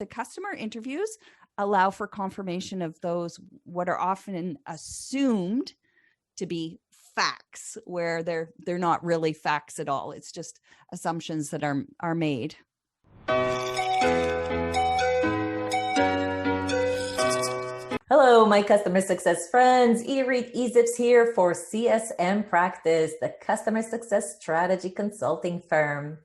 The customer interviews allow for confirmation of those what are often assumed to be facts, where they're not really facts at all. It's just assumptions that are made. Hello, my customer success friends. Irit Ezips here for CSM Practice, the customer success strategy consulting firm.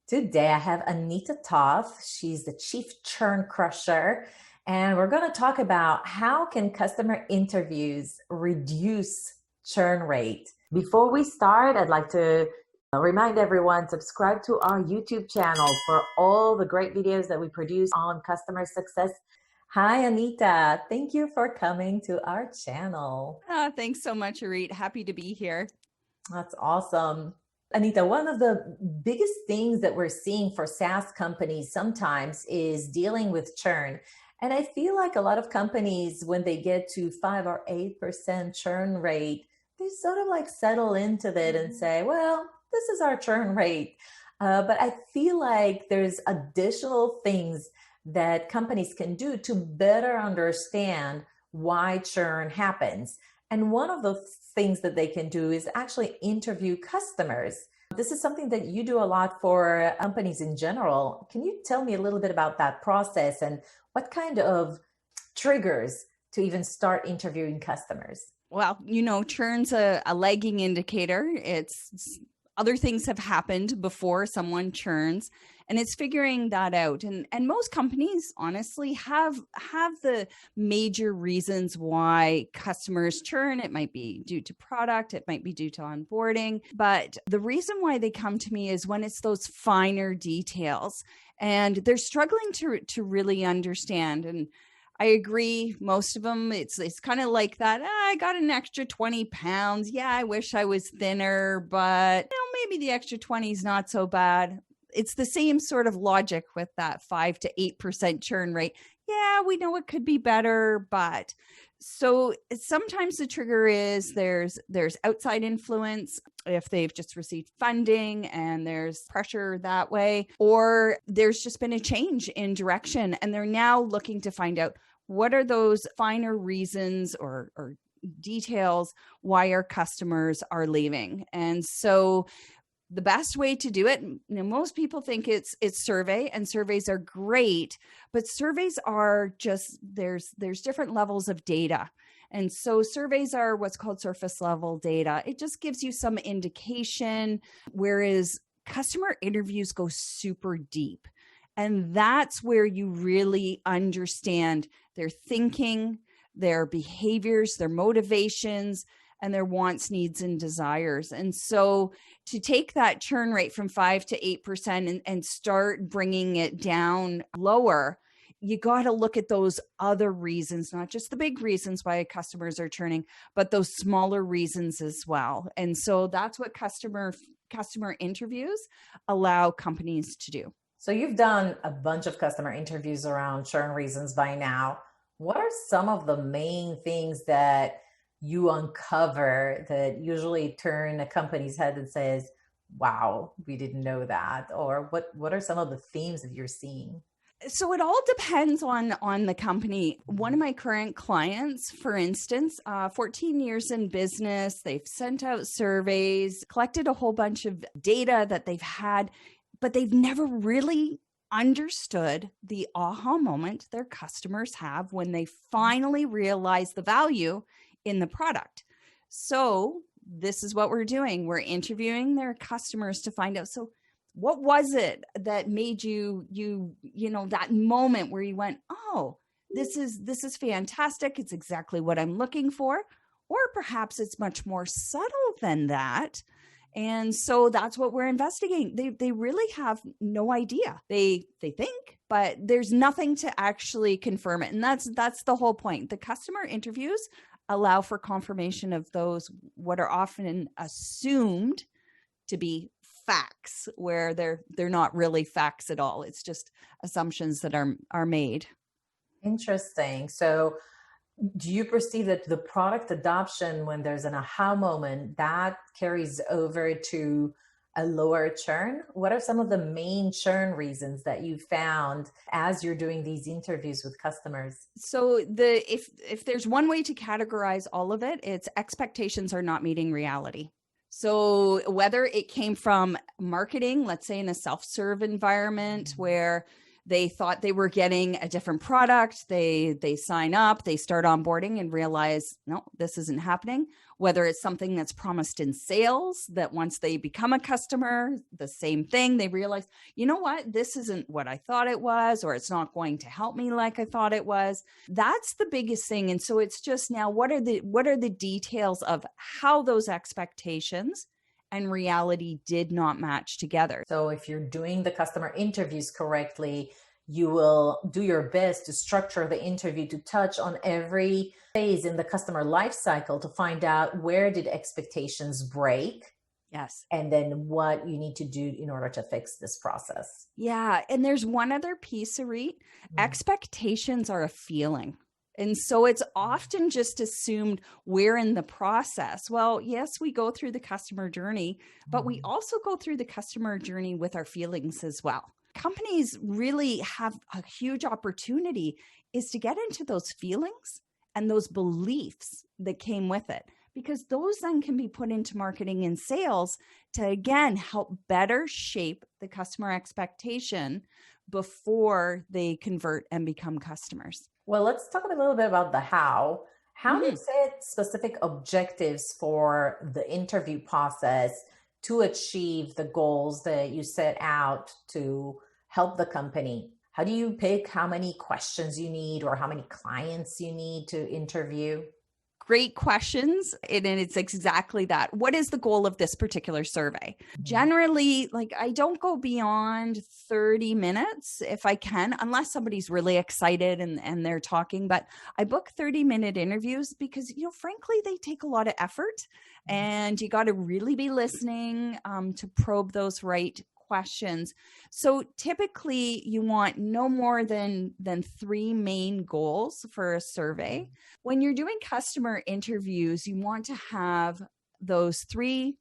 Today I have Anita Toth. She's the Chief Churn Crusher, and we're going to talk about how can customer interviews reduce churn rate. Before we start, I'd like to remind everyone, subscribe to our YouTube channel for all the great videos that we produce on customer success. Hi, Anita. Thank you for coming to our channel. Thanks so much, Irit. Happy to be here. That's awesome. Anita, one of the biggest things that we're seeing for SaaS companies sometimes is dealing with churn. And I feel like a lot of companies, when they get to 5 or 8% churn rate, they sort of like settle into it and say, well, this is our churn rate. But I feel like there's additional things that companies can do to better understand why churn happens. And one of the things that they can do is actually interview customers. This is something that you do a lot for companies in general. Can you tell me a little bit about that process and what kind of triggers to even start interviewing customers? Well, churn's a lagging indicator. It's other things have happened before someone churns, and it's figuring that out. And most companies, honestly, have the major reasons why customers churn. It might be due to product, it might be due to onboarding. But the reason why they come to me is when it's those finer details, and they're struggling to really understand. And I agree, most of them, it's kind of like that. I got an extra 20 pounds. Yeah, I wish I was thinner, but maybe the extra 20 is not so bad. It's the same sort of logic with that 5 to 8% churn rate. Yeah, we know it could be better, but so sometimes the trigger is there's outside influence, if they've just received funding and there's pressure that way, or there's just been a change in direction and they're now looking to find out what are those finer reasons or details why our customers are leaving. And so the best way to do it, most people think it's survey, and surveys are great, but surveys are just, there's different levels of data. And so surveys are what's called surface level data. It just gives you some indication, whereas customer interviews go super deep. And that's where you really understand their thinking, their behaviors, their motivations, and their wants, needs, and desires. And so to take that churn rate from 5 to 8% and start bringing it down lower, you got to look at those other reasons, not just the big reasons why customers are churning, but those smaller reasons as well. And so that's what customer interviews allow companies to do. So you've done a bunch of customer interviews around churn reasons by now. What are some of the main things that you uncover that usually turn a company's head and says, wow, we didn't know that? Or what are some of the themes that you're seeing? So it all depends on the company. One of my current clients, for instance, 14 years in business, they've sent out surveys, collected a whole bunch of data that they've had, but they've never really understood the aha moment their customers have when they finally realize the value in the product. So this is what we're doing. We're interviewing their customers to find out, so what was it that made you that moment where you went, oh, this is fantastic. It's exactly what I'm looking for. Or perhaps it's much more subtle than that. And so that's what we're investigating. They really have no idea. They think, but there's nothing to actually confirm it. And that's the whole point. The customer interviews allow for confirmation of those what are often assumed to be facts, where they're not really facts at all. It's just assumptions that are made. Interesting. So do you perceive that the product adoption, when there's an aha moment, that carries over to a lower churn? What are some of the main churn reasons that you found as you're doing these interviews with customers? So if there's one way to categorize all of it, it's expectations are not meeting reality. So whether it came from marketing, let's say in a self-serve environment where they thought they were getting a different product, they sign up, they start onboarding and realize, no, this isn't happening. Whether it's something that's promised in sales, that once they become a customer, the same thing, they realize, you know what, this isn't what I thought it was, or it's not going to help me like I thought it was. That's the biggest thing. And so it's just now, what are the details of how those expectations and reality did not match together? So if you're doing the customer interviews correctly, you will do your best to structure the interview to touch on every phase in the customer life cycle to find out where did expectations break. Yes. And then what you need to do in order to fix this process. Yeah. And there's one other piece, Arit. Expectations are a feeling. And so it's often just assumed we're in the process. Well, yes, we go through the customer journey, but we also go through the customer journey with our feelings as well. Companies really have a huge opportunity is to get into those feelings and those beliefs that came with it, because those then can be put into marketing and sales to, again, help better shape the customer expectation before they convert and become customers. Well, let's talk a little bit about the how. How do you set specific objectives for the interview process to achieve the goals that you set out to help the company? How do you pick how many questions you need or how many clients you need to interview? Great questions. And it's exactly that. What is the goal of this particular survey? Generally, like I don't go beyond 30 minutes if I can, unless somebody's really excited and they're talking. But I book 30-minute interviews because, frankly, they take a lot of effort and you got to really be listening to probe those right questions. So typically you want no more than 3 main goals for a survey. When you're doing customer interviews, you want to have those three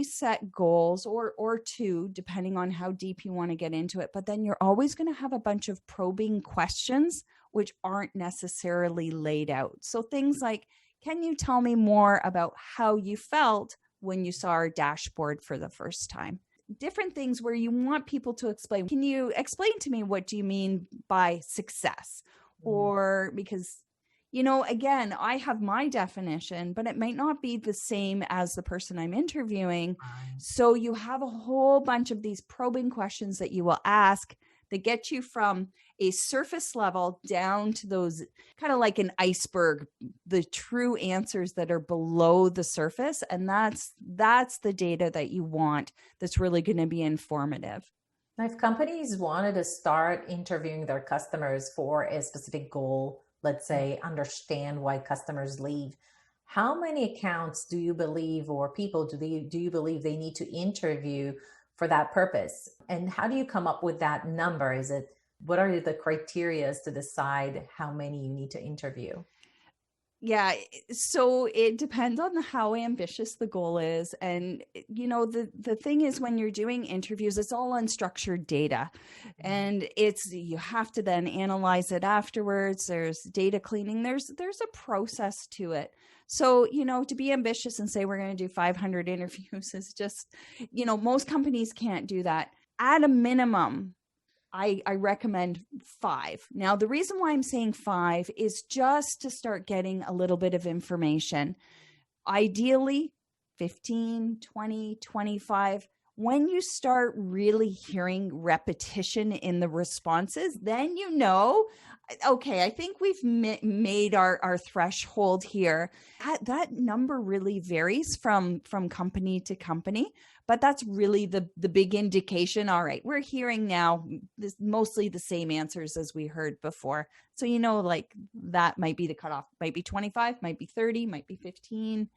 set goals or 2, depending on how deep you want to get into it. But then you're always going to have a bunch of probing questions which aren't necessarily laid out. So things like, can you tell me more about how you felt when you saw our dashboard for the first time? Different things where you want people to explain. Can you explain to me what do you mean by success? Or because, again, I have my definition, but it might not be the same as the person I'm interviewing. So you have a whole bunch of these probing questions that you will ask that get you from a surface level down to those kind of like an iceberg, the true answers that are below the surface. And that's the data that you want that's really going to be informative. Now, if companies wanted to start interviewing their customers for a specific goal, let's say understand why customers leave, how many accounts do you believe or people do you believe they need to interview for that purpose? And how do you come up with that number? What are the criteria to decide how many you need to interview? Yeah, so it depends on how ambitious the goal is. And, the thing is when you're doing interviews, it's all unstructured data. And you have to then analyze it afterwards. There's data cleaning. There's a process to it. So, to be ambitious and say we're going to do 500 interviews is just, most companies can't do that. At a minimum, I recommend 5. Now, the reason why I'm saying 5 is just to start getting a little bit of information. Ideally, 15, 20, 25. When you start really hearing repetition in the responses, then okay, I think we've made our threshold here. That number really varies from company to company, but that's really the big indication. All right, we're hearing now mostly the same answers as we heard before. So, like that might be the cutoff, might be 25, might be 30, might be 15.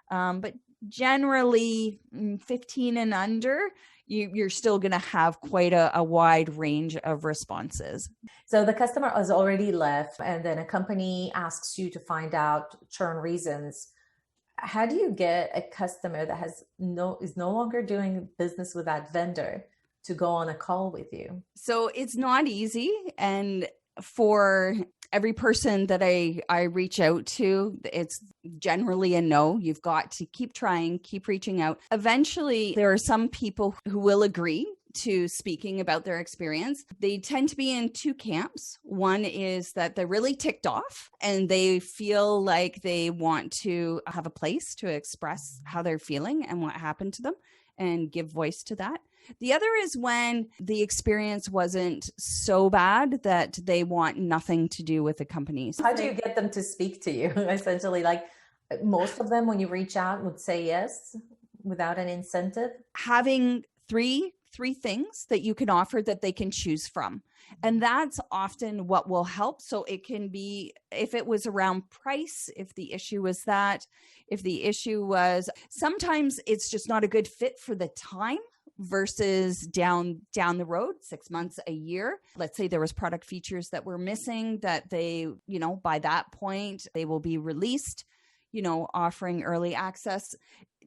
But generally 15 and under, you're still going to have quite a wide range of responses. So the customer has already left and then a company asks you to find out churn reasons. How do you get a customer that is no longer doing business with that vendor to go on a call with you? So it's not easy. And for every person that I reach out to, it's generally a no. You've got to keep trying, keep reaching out. Eventually, there are some people who will agree to speaking about their experience. They tend to be in two camps. One is that they're really ticked off and they feel like they want to have a place to express how they're feeling and what happened to them and give voice to that. The other is when the experience wasn't so bad that they want nothing to do with the company. How do you get them to speak to you? Essentially, like most of them, when you reach out, would say yes without an incentive. Having three things that you can offer that they can choose from. And that's often what will help. So it can be, if it was around price, if the issue was that, if the issue was, sometimes it's just not a good fit for the time versus down the road, 6 months, a year. Let's say there was product features that were missing that they, by that point, they will be released, offering early access.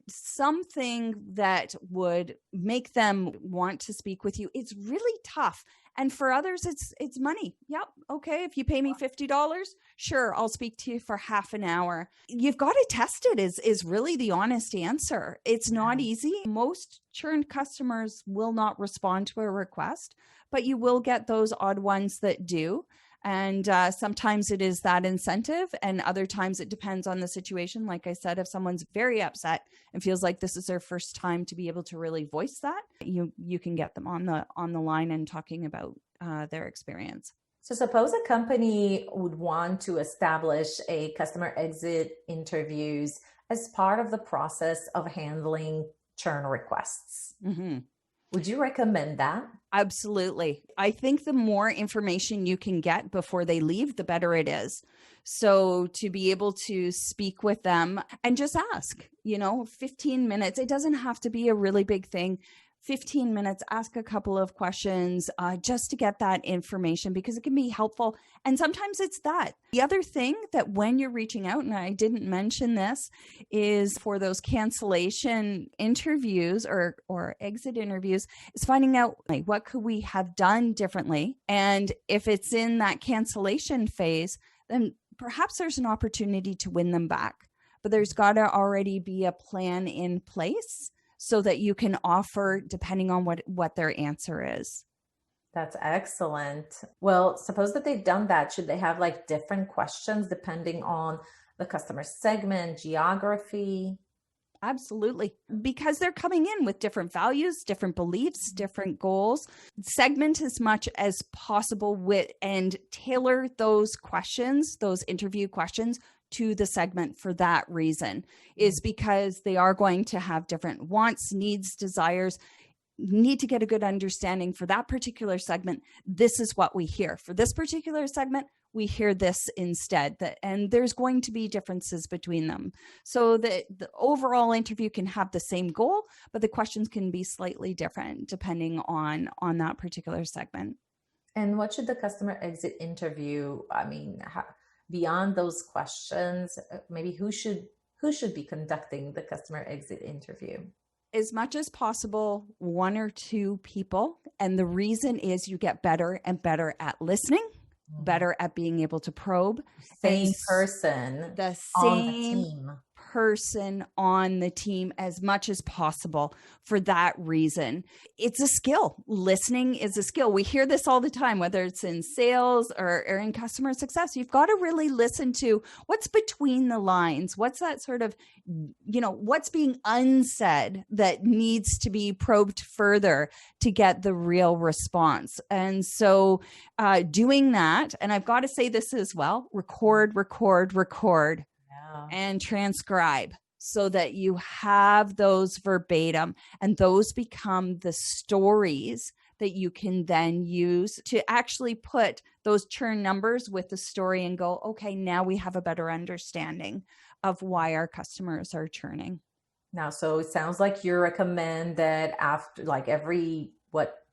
Something that would make them want to speak with you. It's really tough. And for others, it's money. Yep. Okay. If you pay me $50, sure, I'll speak to you for half an hour. You've got to test it is really the honest answer. It's not easy. Most churned customers will not respond to a request, but you will get those odd ones that do. And sometimes it is that incentive, and other times it depends on the situation. Like I said, if someone's very upset and feels like this is their first time to be able to really voice that, you can get them on the line and talking about their experience. So suppose a company would want to establish a customer exit interviews as part of the process of handling churn requests. Mm-hmm. Would you recommend that? Absolutely. I think the more information you can get before they leave, the better it is. So to be able to speak with them and just ask, 15 minutes, it doesn't have to be a really big thing. 15 minutes, ask a couple of questions just to get that information because it can be helpful. And sometimes it's that. The other thing that when you're reaching out, and I didn't mention this, is for those cancellation interviews or exit interviews, is finding out like, what could we have done differently? And if it's in that cancellation phase, then perhaps there's an opportunity to win them back. But there's got to already be a plan in place so that you can offer depending on what their answer is. That's excellent. Well, suppose that they've done that. Should they have like different questions depending on the customer segment, geography? Absolutely. Because they're coming in with different values, different beliefs, different goals. Segment as much as possible with and tailor those questions, those interview questions to the segment for that reason, is because they are going to have different wants, needs, desires. Need to get a good understanding for that particular segment. This is what we hear. For this particular segment, we hear this instead. And there's going to be differences between them. So the overall interview can have the same goal, but the questions can be slightly different depending on that particular segment. And what should the customer exit interview, beyond those questions, maybe who should be conducting the customer exit interview? As much as possible, one or two people. And the reason is you get better and better at listening, better at being able to probe. Same person on the team. Person on the team as much as possible for that reason. It's a skill. Listening is a skill. We hear this all the time, whether it's in sales or in customer success. You've got to really listen to what's between the lines. What's that sort of, what's being unsaid that needs to be probed further to get the real response. And so doing that, and I've got to say this as well, record, and transcribe so that you have those verbatim and those become the stories that you can then use to actually put those churn numbers with the story and go, okay, now we have a better understanding of why our customers are churning. Now, so it sounds like you recommend that after like every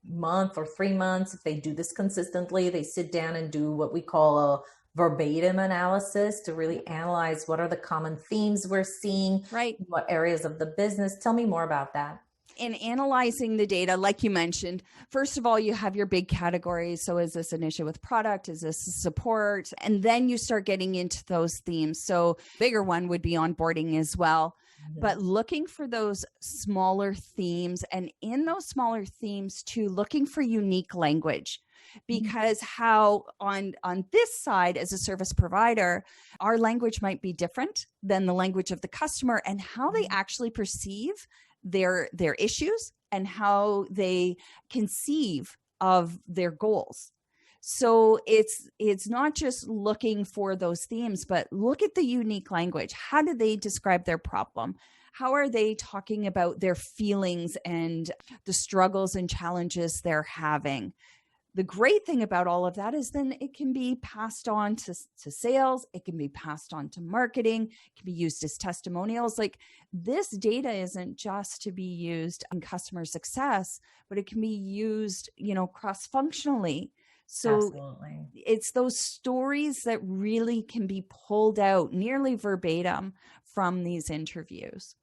month or 3 months, if they do this consistently, they sit down and do what we call a verbatim analysis to really analyze what are the common themes we're seeing, Right. what areas of the business. Tell me more about that. In analyzing the data, like you mentioned, first of all, you have your big categories. So is this an issue with product? Is this support? And then you start getting into those themes. So bigger one would be onboarding as well. But looking for those smaller themes, and in those smaller themes too, looking for unique language. Because how on this side as a service provider, our language might be different than the language of the customer, and how they actually perceive their issues and how they conceive of their goals. So it's not just looking for those themes, but look at the unique language. How do they describe their problem? How are they talking about their feelings and the struggles and challenges they're having? The great thing about all of that is then it can be passed on to sales. It can be passed on to marketing. It can be used as testimonials. Like, this data isn't just to be used in customer success, but it can be used, cross-functionally. So Absolutely. it's those stories that really can be pulled out nearly verbatim from these interviews.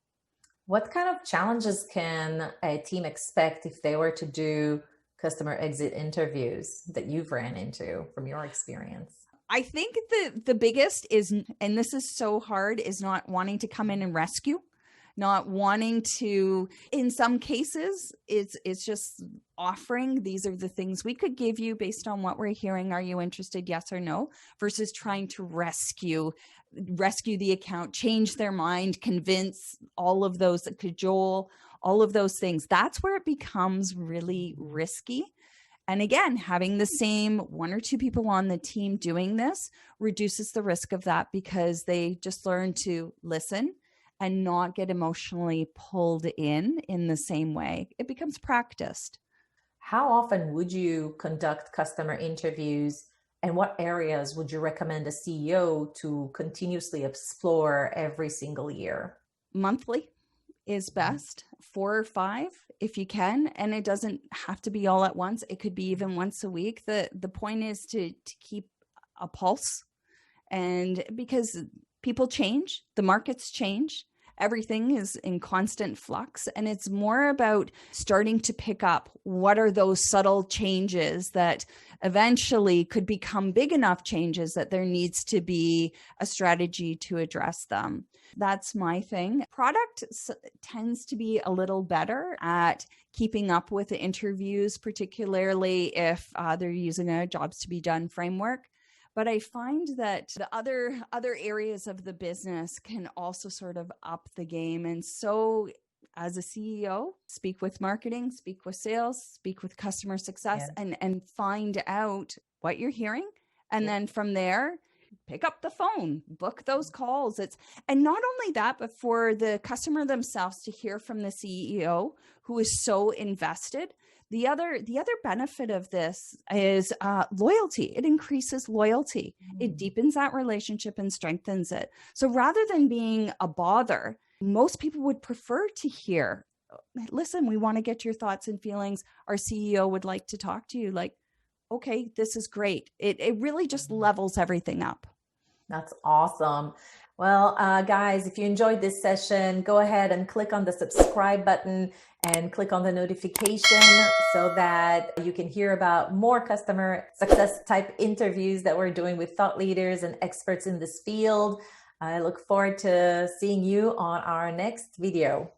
What kind of challenges can a team expect if they were to do customer exit interviews that you've ran into from your experience? I think the biggest is, and this is so hard, is not wanting to come in and rescue, not wanting to, in some cases, it's just offering, these are the things we could give you based on what we're hearing. Are you interested? Yes or no, versus trying to rescue the account, change their mind, convince, all of those, cajole, all of those things. That's where it becomes really risky. And again, having the same one or two people on the team doing this reduces the risk of that, because they just learn to listen and not get emotionally pulled in the same way. It becomes practiced. How often would you conduct customer interviews, and what areas would you recommend a CEO to continuously explore every single year? Monthly is best, 4 or 5 if you can, and it doesn't have to be all at once. It could be even once a week. The point is to keep a pulse, and because people change, the markets change, everything is in constant flux, and it's more about starting to pick up what are those subtle changes that eventually could become big enough changes that there needs to be a strategy to address them. That's my thing. Product tends to be a little better at keeping up with the interviews, particularly if they're using a jobs to be done framework. But I find that the other areas of the business can also sort of up the game. And so as a CEO, speak with marketing, speak with sales, speak with customer success, and find out what you're hearing. And then from there, pick up the phone, book those calls. And not only that, but for the customer themselves to hear from the CEO who is so invested. The other benefit of this is loyalty. It increases loyalty. It deepens that relationship and strengthens it. So rather than being a bother, most people would prefer to hear, listen, we want to get your thoughts and feelings. Our CEO would like to talk to you. Like, okay, this is great. It really just levels everything up. That's awesome. Well, guys, if you enjoyed this session, go ahead and click on the subscribe button and click on the notification so that you can hear about more customer success type interviews that we're doing with thought leaders and experts in this field. I look forward to seeing you on our next video.